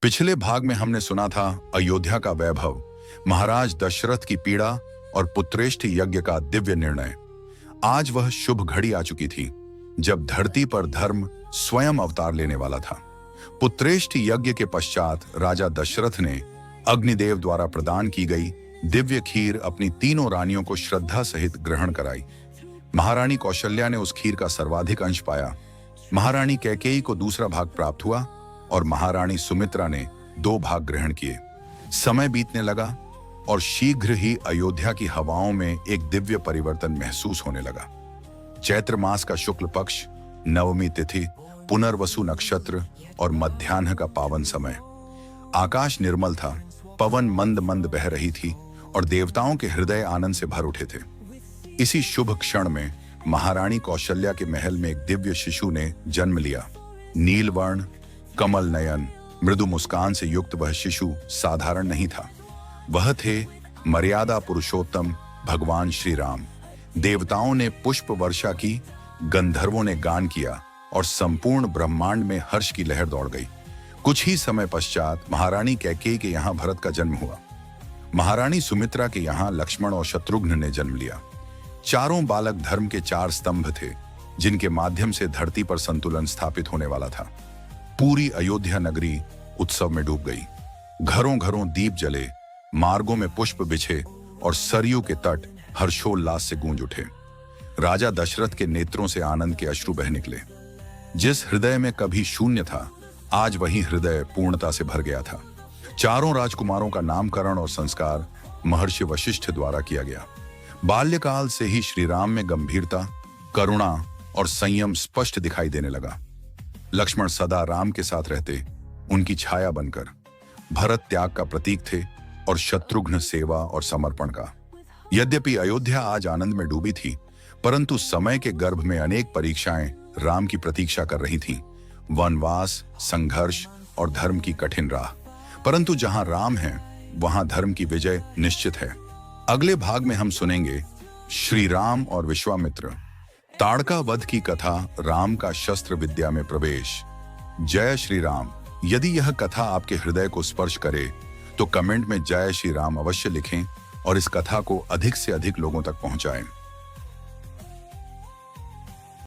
पिछले भाग में हमने सुना था अयोध्या का वैभव, महाराज दशरथ की पीड़ा और पुत्रेष्ठ यज्ञ का दिव्य निर्णय। आज वह शुभ घड़ी आ चुकी थी जब धरती पर धर्म स्वयं अवतार लेने वाला था। पुत्रेष्ठ यज्ञ के पश्चात राजा दशरथ ने अग्निदेव द्वारा प्रदान की गई दिव्य खीर अपनी तीनों रानियों को श्रद्धा सहित ग्रहण कराई। महारानी कौशल्या ने उस खीर का सर्वाधिक अंश पाया, महारानी कैकेयी को दूसरा भाग प्राप्त हुआ और महारानी सुमित्रा ने 2 भाग ग्रहण किए। समय बीतने लगा और शीघ्र ही अयोध्या की हवाओं में एक दिव्य परिवर्तन महसूस होने लगा। चैत्र मास का शुक्ल पक्ष, नवमी तिथि, पुनर्वसु नक्षत्र और मध्याह्न का पावन समय। आकाश निर्मल था, पवन मंद मंद बह रही थी और देवताओं के हृदय आनंद से भर उठे थे। इसी शुभ क्षण में महारानी कौशल्या के महल में एक दिव्य शिशु ने जन्म लिया। नीलवर्ण, कमल नयन, मृदु मुस्कान से युक्त वह शिशु साधारण नहीं था। वह थे मर्यादा पुरुषोत्तम भगवान श्री राम। देवताओं ने पुष्प वर्षा की, गंधर्वों ने गान किया और संपूर्ण ब्रह्मांड में हर्ष की लहर दौड़ गई। कुछ ही समय पश्चात महारानी कैकेयी के यहाँ भरत का जन्म हुआ। महारानी सुमित्रा के यहाँ लक्ष्मण और शत्रुघ्न ने जन्म लिया। चारों बालक धर्म के 4 स्तंभ थे जिनके माध्यम से धरती पर संतुलन स्थापित होने वाला था। पूरी अयोध्या नगरी उत्सव में डूब गई। घरों घरों दीप जले, मार्गों में पुष्प बिछे और सरयू के तट हर्षोल्लास से गूंज उठे। राजा दशरथ के नेत्रों से आनंद के अश्रु बह निकले। जिस हृदय में कभी शून्य था, आज वही हृदय पूर्णता से भर गया था। चारों राजकुमारों का नामकरण और संस्कार महर्षि वशिष्ठ द्वारा किया गया। बाल्यकाल से ही श्री राम में गंभीरता, करुणा और संयम स्पष्ट दिखाई देने लगा। लक्ष्मण सदा राम के साथ रहते, उनकी छाया बनकर। भरत त्याग का प्रतीक थे और शत्रुघ्न सेवा और समर्पण का। यद्यपि अयोध्या आज आनंद में डूबी थी, परंतु समय के गर्भ में अनेक परीक्षाएं राम की प्रतीक्षा कर रही थीं। वनवास, संघर्ष और धर्म की कठिन राह। परंतु जहां राम है, वहां धर्म की विजय निश्चित है। अगले भाग में हम सुनेंगे श्री राम और विश्वामित्र, ताड़का वध की कथा, राम का शस्त्र विद्या में प्रवेश। जय श्री राम। यदि यह कथा आपके हृदय को स्पर्श करे तो कमेंट में जय श्री राम अवश्य लिखें और इस कथा को अधिक से अधिक लोगों तक पहुंचाएं।